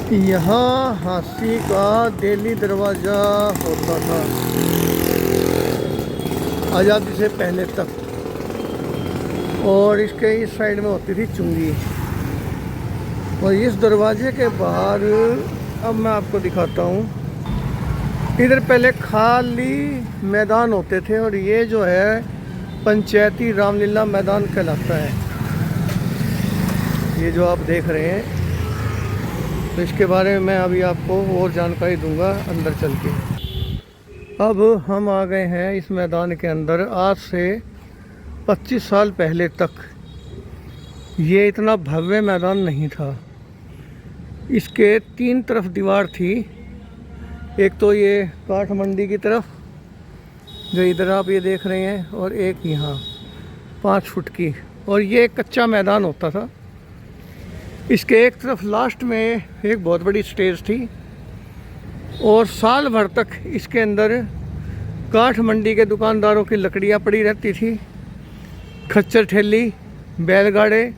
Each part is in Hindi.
यहाँ हांसी का दिल्ली दरवाज़ा होता था आज़ादी से पहले तक, और इसके इस साइड में होती थी चुंगी। और इस दरवाजे के बाहर अब मैं आपको दिखाता हूँ, इधर पहले खाली मैदान होते थे और ये जो है पंचायती रामलीला मैदान कहलाता है। ये जो आप देख रहे हैं, तो इसके बारे में मैं अभी आपको और जानकारी दूंगा अंदर चल के। अब हम आ गए हैं इस मैदान के अंदर। आज से 25 साल पहले तक ये इतना भव्य मैदान नहीं था। इसके 3 तरफ दीवार थी। एक तो ये काठ मंडी की तरफ जो इधर आप ये देख रहे हैं, और एक यहाँ 5 फुट की, और ये कच्चा मैदान होता था। इसके एक तरफ लास्ट में एक बहुत बड़ी स्टेज थी, और साल भर तक इसके अंदर काठ मंडी के दुकानदारों की लकड़ियाँ पड़ी रहती थी। खच्चर ठेली, बैलगाड़े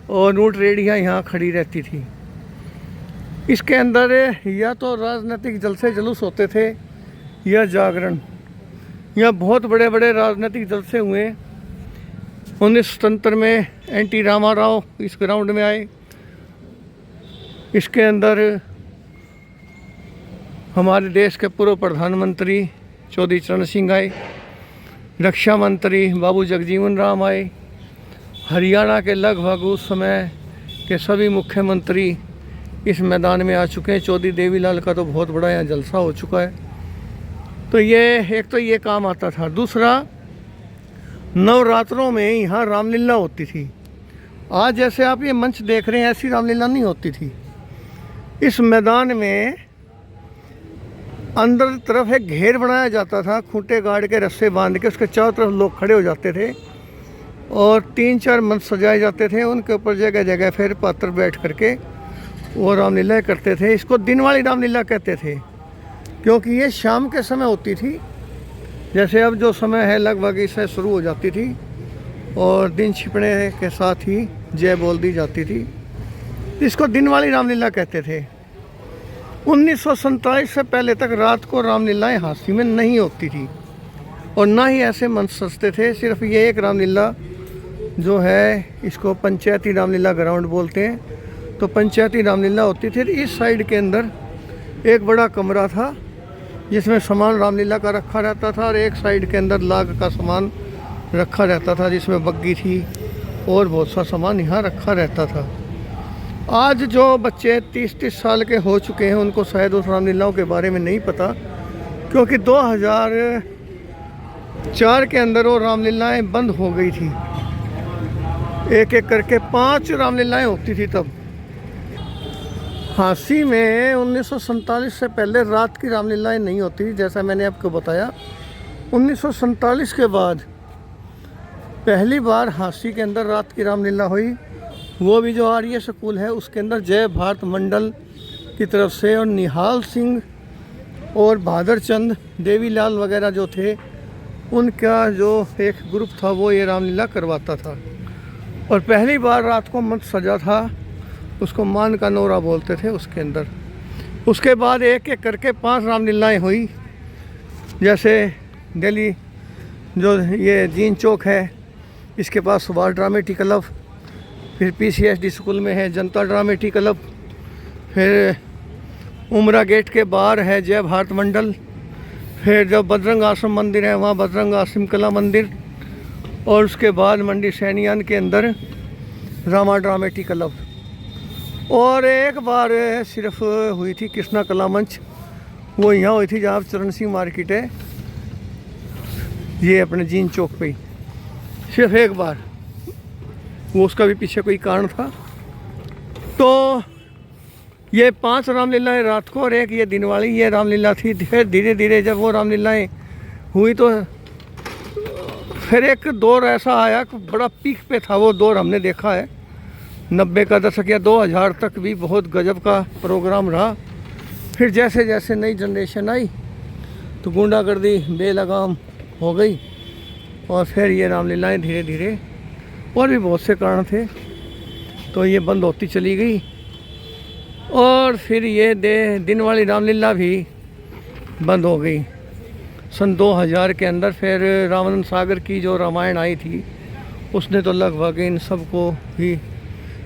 और ऊँट रेहड़ियाँ यहाँ खड़ी रहती थी। इसके अंदर या तो राजनीतिक जलसे जुलूस होते थे या जागरण। यहाँ बहुत बड़े बड़े राजनीतिक जलसे हुए। 1977 में एनटी रामाराव इस ग्राउंड में आए। इसके अंदर हमारे देश के पूर्व प्रधानमंत्री चौधरी चरण सिंह आए। रक्षा मंत्री बाबू जगजीवन राम आए। हरियाणा के लगभग उस समय के सभी मुख्यमंत्री इस मैदान में आ चुके हैं। चौधरी देवीलाल का तो बहुत बड़ा यहाँ जलसा हो चुका है। तो ये एक तो ये काम आता था। दूसरा, नवरात्रों में यहाँ रामलीला होती थी। आज जैसे आप ये मंच देख रहे हैं, ऐसी रामलीला नहीं होती थी। इस मैदान में अंदर तरफ एक घेर बनाया जाता था, खूंटे गाड़ के रस्से बांध के उसके चारों तरफ लोग खड़े हो जाते थे, और 3-4 मंच सजाए जाते थे। उनके ऊपर जगह जगह फिर पात्र बैठ करके वो रामलीला करते थे। इसको दिन वाली रामलीला कहते थे, क्योंकि ये शाम के समय होती थी। जैसे अब जो समय है लगभग इससे शुरू हो जाती थी, और दिन छिपने के साथ ही जय बोल दी जाती थी। इसको दिन वाली रामलीला कहते थे। 1947 से पहले तक रात को रामलीलाएं हांसी में नहीं होती थी, और ना ही ऐसे मंच सजते थे। सिर्फ ये एक रामलीला जो है, इसको पंचायती रामलीला ग्राउंड बोलते हैं। तो पंचायती रामलीला होती थी। इस साइड के अंदर एक बड़ा कमरा था जिसमें सामान रामलीला का रखा रहता था, और एक साइड के अंदर लाग का सामान रखा रहता था, जिसमें बग्गी थी और बहुत सा सामान यहाँ रखा रहता था। आज जो बच्चे 30-30 साल के हो चुके हैं, उनको शायद उस रामलीलाओं के बारे में नहीं पता, क्योंकि 2004 के अंदर वो रामलीलाएं बंद हो गई थी। एक एक करके 5 रामलीलाएं होती थी तब। हांसी में 1947 से पहले रात की रामलीलाएं नहीं होती, जैसा मैंने आपको बताया। 1947 के बाद पहली बार हांसी के अंदर रात की रामलीला हुई। वो भी जो आर्य स्कूल है उसके अंदर जय भारत मंडल की तरफ से, और निहाल सिंह और बहादुर चंद देवीलाल वगैरह जो थे, उनका जो एक ग्रुप था वो ये रामलीला करवाता था। और पहली बार रात को मंच सजा था, उसको मान का नौरा बोलते थे उसके अंदर। उसके बाद एक एक करके 5 रामलीलाएं हुई। जैसे दिल्ली जो ये जीन चौक है, इसके पास सुभाष ड्रामेटी क्लब, फिर PCSD स्कूल में है जनता ड्रामेटी क्लब, फिर उमरा गेट के बाहर है जय भारत मंडल, फिर जो बजरंग आश्रम मंदिर है वहाँ बजरंग आश्रम कला मंदिर, और उसके बाद मंडी सैनियान के अंदर रामा ड्रामेटी क्लब। और एक बार सिर्फ हुई थी कृष्णा कला मंच, वो यहाँ हुई थी जहाँ चरण सिंह मार्केट है, ये अपने जीन चौक पे ही, सिर्फ एक बार। वो उसका भी पीछे कोई कारण था। तो ये 5 रामलीलाएं रात को और एक ये दिन वाली ये रामलीला थी। फिर धीरे धीरे जब वो रामलीलाएं हुई तो फिर एक दौर ऐसा आया कि बड़ा पीक पे था वो दौर, हमने देखा है 90 का दशक या 2000 तक भी बहुत गजब का प्रोग्राम रहा। फिर जैसे जैसे नई जनरेशन आई तो गुंडागर्दी बेलगाम हो गई, और फिर ये रामलीलाएं धीरे धीरे, और भी बहुत से कारण थे, तो ये बंद होती चली गई। और फिर ये दिन वाली रामलीला भी बंद हो गई सन 2000 के अंदर। फिर रामानंद सागर की जो रामायण आई थी उसने तो लगभग इन सबको ही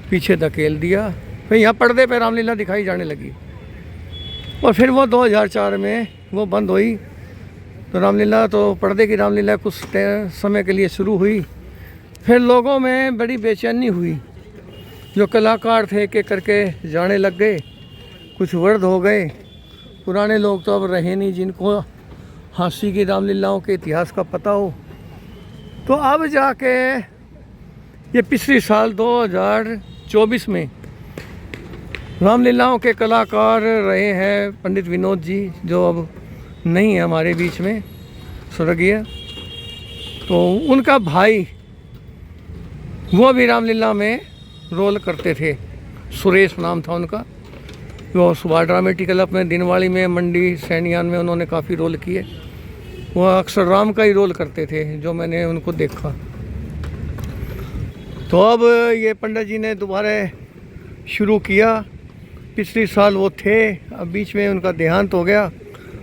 पीछे धकेल दिया। फिर यहाँ पर्दे पे रामलीला दिखाई जाने लगी और फिर वो 2004 में वो बंद हुई। तो रामलीला तो पर्दे की रामलीला कुछ समय के लिए शुरू हुई। फिर लोगों में बड़ी बेचैनी हुई, जो कलाकार थे एक एक करके जाने लग गए, कुछ वृद्ध हो गए। पुराने लोग तो अब रहे नहीं जिनको हाँसी की रामलीलाओं के इतिहास का पता हो। तो अब जाके ये पिछले साल 2024 में रामलीलाओं के कलाकार रहे हैं पंडित विनोद जी, जो अब नहीं है हमारे बीच में, स्वर्गीय। तो उनका भाई वो भी रामलीला में रोल करते थे, सुरेश नाम था उनका। वो सुभाष ड्रामेटी क्लब में, दिनवाली में, मंडी सैनियान में उन्होंने काफ़ी रोल किए। वो अक्सर राम का ही रोल करते थे जो मैंने उनको देखा। तो अब ये पंडित जी ने दोबारा शुरू किया। पिछले साल वो थे, अब बीच में उनका देहांत हो गया।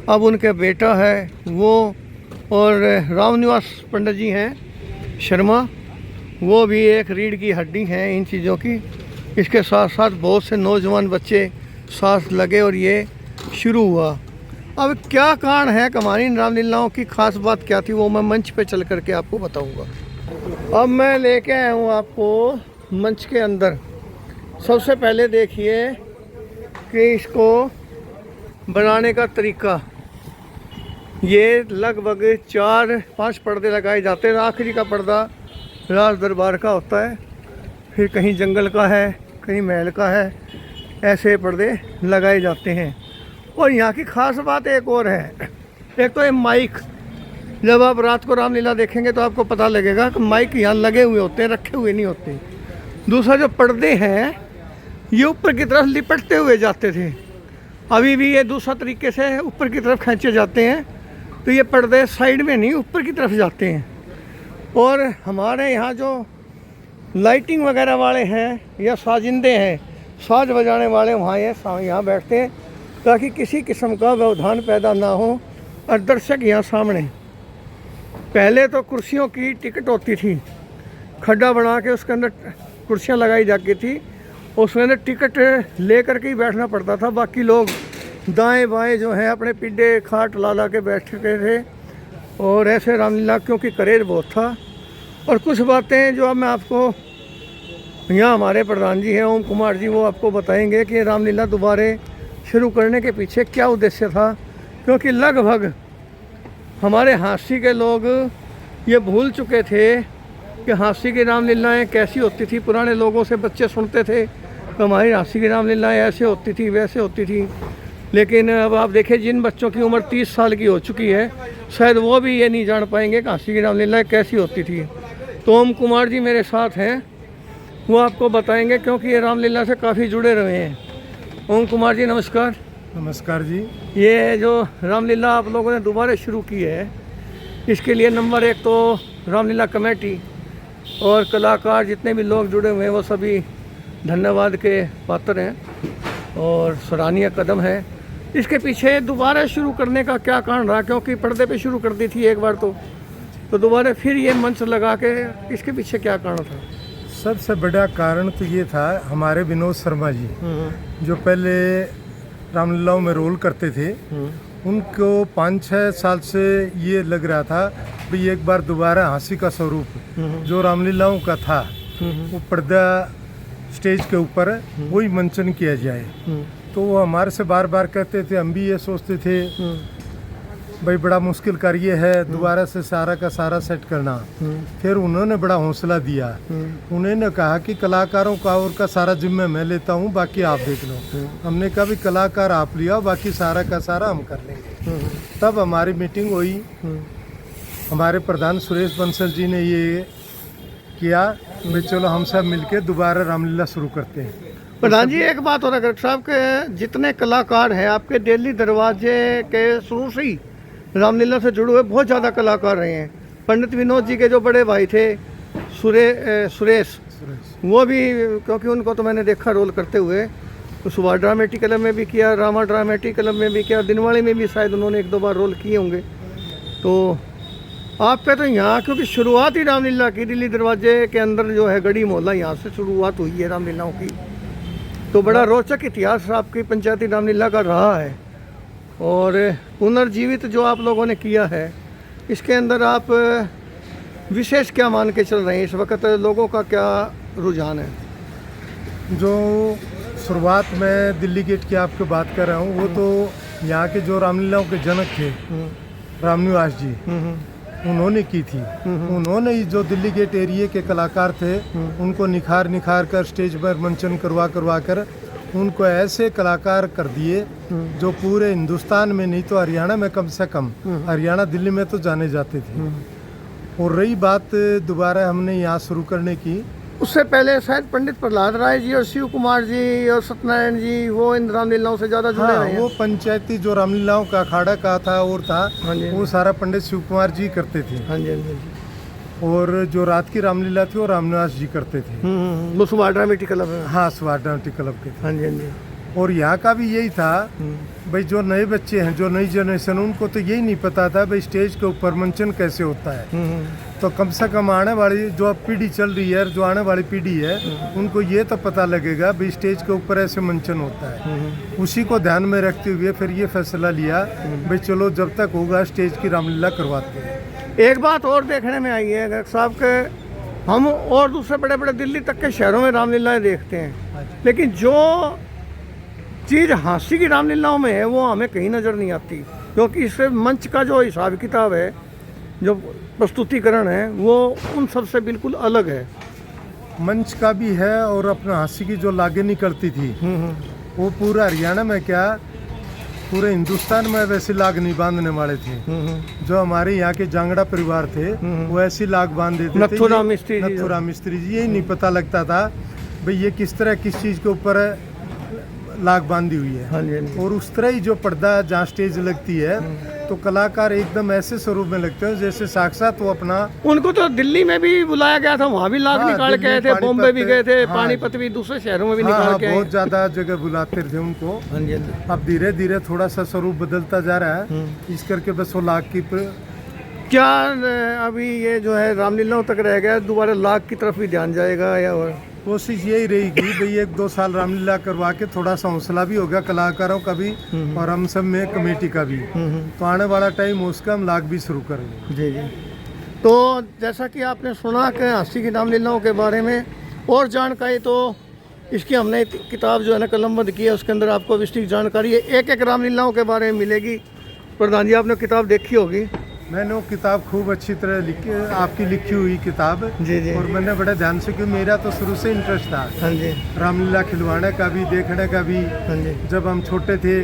अब उनके बेटा है वो, और रामनिवास पंडित जी हैं शर्मा, वो भी एक रीढ़ की हड्डी हैं इन चीज़ों की। इसके साथ साथ बहुत से नौजवान बच्चे साथ लगे और ये शुरू हुआ। अब क्या कारण है हमारी रामलीलाओं की खास बात क्या थी, वो मैं मंच पे चल करके आपको बताऊंगा। अब मैं लेके आया हूँ आपको मंच के अंदर। सबसे पहले देखिए कि इसको बनाने का तरीका। ये लगभग 4-5 पर्दे लगाए जाते हैं। आखिरी का पर्दा राज दरबार का होता है, फिर कहीं जंगल का है, कहीं महल का है, ऐसे पर्दे लगाए जाते हैं। और यहाँ की खास बात एक और है, एक तो ये माइक। जब आप रात को रामलीला देखेंगे तो आपको पता लगेगा कि माइक यहाँ लगे हुए होते हैं, रखे हुए नहीं होते। दूसरा जो पर्दे हैं ये ऊपर की तरफ लिपटते हुए जाते थे, अभी भी ये दूसरा तरीके से ऊपर की तरफ खींचे जाते हैं। तो ये पर्दे साइड में नहीं, ऊपर की तरफ जाते हैं। और हमारे यहाँ जो लाइटिंग वगैरह वाले हैं या साजिंदे हैं, साज बजाने वाले, वहाँ यहाँ बैठते हैं ताकि किसी किस्म का व्यवधान पैदा ना हो और दर्शक यहाँ सामने। पहले तो कुर्सियों की टिकट होती थी, खड्डा बना के उसके अंदर कुर्सियाँ लगाई जाती थी, उसके अंदर टिकट ले करके ही बैठना पड़ता था। बाकी लोग दाएं बाएं जो है अपने पिड्डे खाट ला के बैठते थे। और ऐसे रामलीला क्योंकि करेज बहुत था। और कुछ बातें जो अब मैं आपको, यहाँ हमारे प्रधान जी हैं ओम कुमार जी, वो आपको बताएंगे कि रामलीला दोबारा शुरू करने के पीछे क्या उद्देश्य था। क्योंकि लगभग हमारे हाँसी के लोग ये भूल चुके थे कि हाँसी की रामलीलाएँ कैसी होती थी। पुराने लोगों से बच्चे सुनते थे कि हमारी हाँसी की रामलीलाएँ ऐसे होती थी, वैसे होती थी। लेकिन अब आप देखें, जिन बच्चों की उम्र 30 साल की हो चुकी है, शायद वो भी ये नहीं जान पाएंगे कि हाँसी की रामलीलाएँ कैसी होती थी। तो ओम कुमार जी मेरे साथ हैं, वो आपको बताएंगे क्योंकि ये रामलीला से काफ़ी जुड़े रहे हैं। ओम कुमार जी नमस्कार। नमस्कार जी। ये जो रामलीला आप लोगों ने दोबारा शुरू की है, इसके लिए नंबर 1 तो रामलीला कमेटी और कलाकार जितने भी लोग जुड़े हुए हैं वो सभी धन्यवाद के पात्र हैं और सराहनीय कदम है। इसके पीछे दोबारा शुरू करने का क्या कारण रहा? क्योंकि पर्दे पे शुरू कर दी थी एक बार, तो दोबारा फिर ये मंच लगा के, इसके पीछे क्या कारण था? सबसे बड़ा कारण तो ये था, हमारे विनोद शर्मा जी जो पहले रामलीलाओं में रोल करते थे, उनको 5-6 साल से ये लग रहा था भाई एक बार दोबारा हाँसी का स्वरूप जो रामलीलाओं का था वो पर्दा स्टेज के ऊपर वही मंचन किया जाए। तो वो हमारे से बार बार कहते थे, हम भी ये सोचते थे भाई बड़ा मुश्किल कार्य है दोबारा से सारा का सारा सेट करना। फिर उन्होंने बड़ा हौसला दिया, उन्होंने कहा कि कलाकारों का और का सारा जिम्मा मैं लेता हूँ, बाकी आप देख लो। हमने कहा भी कलाकार आप लिया, बाकी सारा का सारा हम कर लेंगे। तब हमारी मीटिंग हुई, हमारे प्रधान सुरेश बंसल जी ने ये किया भाई चलो हम सब मिलके दोबारा रामलीला शुरू करते हैं। प्रधान जी एक बात और अगर साहब के जितने कलाकार हैं आपके दिल्ली दरवाजे के शुरू से ही रामलीला से जुड़े हुए बहुत ज़्यादा कलाकार रहे हैं। पंडित विनोद जी के जो बड़े भाई थे सुरेश, वो भी, क्योंकि उनको तो मैंने देखा रोल करते हुए, उस सुबह ड्रामेटिक क्लब में भी किया, रामा ड्रामेटिक क्लब में भी किया, दिनवाड़ी में भी शायद उन्होंने 1-2 बार रोल किए होंगे। तो आप पे तो यहाँ क्योंकि शुरुआत ही रामलीला की दिल्ली दरवाजे के अंदर जो है गढ़ी मोहल्ला, यहाँ से शुरुआत हुई है रामलीलाओं की। तो बड़ा रोचक इतिहास आपकी पंचायती रामलीला का रहा है और पुनर्जीवित जो आप लोगों ने किया है, इसके अंदर आप विशेष क्या मान के चल रहे हैं? इस वक्त लोगों का क्या रुझान है? जो शुरुआत में दिल्ली गेट की आपको बात कर रहा हूँ, वो तो यहाँ के जो रामलीलाओं के जनक थे रामनिवास जी, उन्होंने की थी। उन्होंने ही जो दिल्ली गेट एरिया के कलाकार थे उनको निखार कर स्टेज पर मंचन करवा कर उनको ऐसे कलाकार कर दिए जो पूरे हिंदुस्तान में नहीं तो हरियाणा में कम से कम, हरियाणा दिल्ली में तो जाने जाते थे। और रही बात दोबारा हमने यहाँ शुरू करने की, उससे पहले शायद पंडित प्रहलाद राय जी और शिव कुमार जी और सत्यनारायण जी वो इन रामलीलाओं से ज़्यादा जुड़े रहे हैं। वो पंचायती जो रामलीलाओं का अखाड़ा का था और था, वो सारा पंडित शिव कुमार जी करते थे। हाँ जी, हाँ जी। और जो रात की रामलीला थी वो रामनिवास जी करते थे। वो सुबह ड्रामेटिक क्लब है। हाँ, सुबह ड्रामेटिक क्लब के थे। हाँ जी, हाँ जी। और यहाँ का भी यही था भाई, जो नए बच्चे हैं, जो नई जनरेशन, उनको तो यही नहीं पता था भाई स्टेज के ऊपर मंचन कैसे होता है। तो कम से कम आने वाली जो अब पीढ़ी चल रही है, जो आने वाली पीढ़ी है, उनको ये तो पता लगेगा भाई स्टेज के ऊपर ऐसे मंचन होता है। उसी को ध्यान में रखते हुए फिर ये फैसला लिया भाई चलो जब तक होगा स्टेज की रामलीला करवाते हैं। एक बात और देखने में आई है गर्ग साहब के, हम और दूसरे बड़े बड़े दिल्ली तक के शहरों में रामलीलाएं देखते हैं, लेकिन जो चीज़ हाँसी की रामलीलाओं में है वो हमें कहीं नज़र नहीं आती, क्योंकि इससे मंच का जो हिसाब किताब है, जो प्रस्तुतिकरण है, वो उन सब से बिल्कुल अलग है। मंच का भी है और अपना हाँसी की जो लागे निकलती थी वो पूरा हरियाणा में क्या पूरे हिंदुस्तान में वैसी लाग नहीं बांधने वाले थे। जो हमारे यहाँ के जांगड़ा परिवार थे वो ऐसी लाग बांध देते थे। नथुराम मिस्त्री जी, यही नहीं पता लगता था भाई ये किस तरह किस चीज़ के ऊपर लाग बांधी हुई है। हाँ जी, हाँ जी। और उस तरह ही जो पर्दा जहाँ स्टेज लगती है तो कलाकार एकदम ऐसे स्वरूप में लगते हैं जैसे साक्षात वो अपना। उनको तो दिल्ली में भी बुलाया गया था, वहाँ भी लाग निकाल के आए थे, बॉम्बे भी गए थे, पानीपत भी, दूसरे शहरों में भी निकाल के आए। बहुत ज्यादा जगह बुलाते थे उनको। अब धीरे धीरे थोड़ा सा स्वरूप बदलता जा रहा है, इस करके बस वो लाग की क्या अभी ये जो है रामलीलाओं तक रह गया, दोबारा लाग की तरफ भी ध्यान जाएगा या? और कोशिश यही रहेगी भाई 1-2 साल रामलीला करवा के थोड़ा सा हौसला भी होगा कलाकारों का भी और हम सब में कमेटी का भी। तो आने वाला टाइम उसका हम लाग भी शुरू करेंगे। जी जी। तो जैसा कि आपने सुना कि हाँसी की रामलीलाओं के बारे में और जानकारी, तो इसकी हमने किताब जो है ना कलमबंद की है, उसके अंदर आपको विस्तृत जानकारी है, एक रामलीलाओं के बारे में मिलेगी। प्रधान जी, आपने किताब देखी होगी? मैंने वो किताब खूब अच्छी तरह आपकी लिखी हुई किताब। जी जी। और मैंने बड़े ध्यान से, क्योंकि मेरा तो शुरू से इंटरेस्ट था। हाँ जी। रामलीला खिलवाने का भी, देखने का भी। हाँ जी। जब हम छोटे थे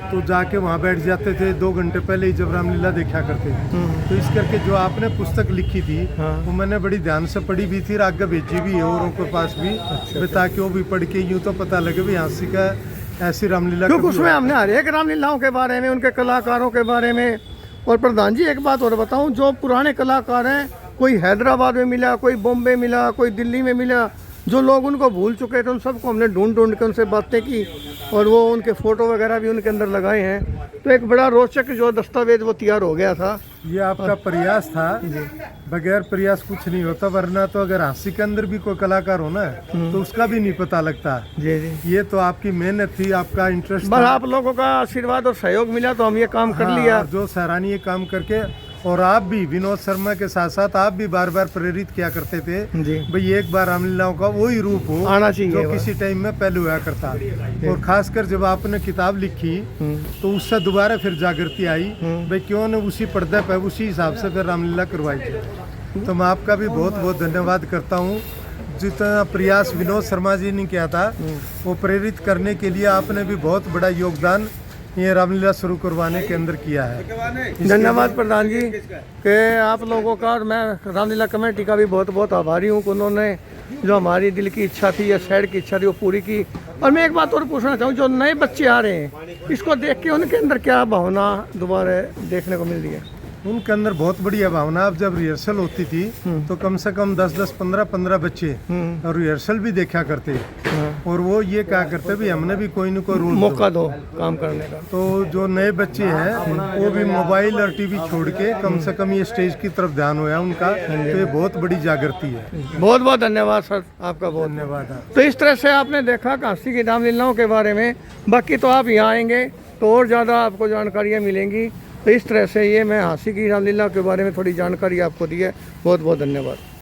तो जाके वहाँ बैठ जाते थे 2 घंटे पहले ही, जब रामलीला देखा करते थे। तो इस करके जो आपने पुस्तक लिखी थी वो मैंने बड़ी ध्यान से पढ़ी भी थी, आगे भेजी भी है औरों के पास भी। अच्छा। ताकि वो भी पढ़ के यूँ तो पता लगे भी हाँसी का ऐसी रामलीला, क्योंकि उसमें हमने हर एक रामलीलाओं के बारे में, उनके कलाकारों के बारे में। और प्रधान जी, एक बात और बताऊं, जो पुराने कलाकार हैं, कोई हैदराबाद में मिला, कोई बॉम्बे मिला, कोई दिल्ली में मिला, जो लोग उनको भूल चुके थे, उन सबको हमने ढूंढ के उनसे बातें की और वो उनके फ़ोटो वगैरह भी उनके अंदर लगाए हैं। तो एक बड़ा रोचक जो दस्तावेज वो तैयार हो गया था। ये आपका प्रयास था, बगैर प्रयास कुछ नहीं होता। वरना तो अगर हाँसी के अंदर भी कोई कलाकार हो ना तो उसका भी नहीं पता लगता। जी जी। ये तो आपकी मेहनत थी, आपका इंटरेस्ट बस आप लोगों का आशीर्वाद और सहयोग मिला तो हम ये काम कर लिया। जो सराहनीय काम करके, और आप भी विनोद शर्मा के साथ साथ आप भी बार बार प्रेरित किया करते थे भाई एक बार रामलीलाओं का वही रूप हो आना चाहिए जो किसी टाइम में पहले हुआ करता। और खासकर जब आपने किताब लिखी तो उससे दोबारा फिर जागृति आई भाई क्यों न उसी पर्दे पर उसी हिसाब से फिर रामलीला करवाई जाए। तो मैं आपका भी बहुत बहुत धन्यवाद करता हूँ। जितना प्रयास विनोद शर्मा जी ने किया था वो प्रेरित करने के लिए आपने भी बहुत बड़ा योगदान ये रामलीला शुरू करवाने के अंदर किया है। धन्यवाद प्रधान जी कि आप लोगों का, और मैं रामलीला कमेटी का भी बहुत बहुत आभारी हूँ कि उन्होंने जो हमारी दिल की इच्छा थी या शहर की इच्छा थी वो पूरी की। और मैं एक बात और पूछना चाहूँ, जो नए बच्चे आ रहे हैं इसको देख के उनके अंदर क्या भावना दोबारा देखने को मिल रही है? उनके अंदर बहुत बढ़िया भावना। अब जब रिहर्सल होती थी तो कम से कम 10-10, 15-15 बच्चे और रिहर्सल भी देखा करते और वो ये कहा करते भी हमने भी कोई न कोई रोल मौका दो काम करने का। तो जो नए बच्चे हैं वो भी मोबाइल और टीवी छोड़ के कम से कम ये स्टेज की तरफ ध्यान होया उनका, तो ये बहुत बड़ी जागृति है। बहुत बहुत धन्यवाद सर, आपका बहुत धन्यवाद। तो इस तरह से आपने देखा काशी की रामलीलाओं के बारे में। बाकी तो आप यहाँ आएंगे तो और ज़्यादा आपको जानकारियाँ मिलेंगी। तो इस तरह से ये मैं झांसी की रामलीला के बारे में थोड़ी जानकारी आपको दी है। बहुत बहुत धन्यवाद।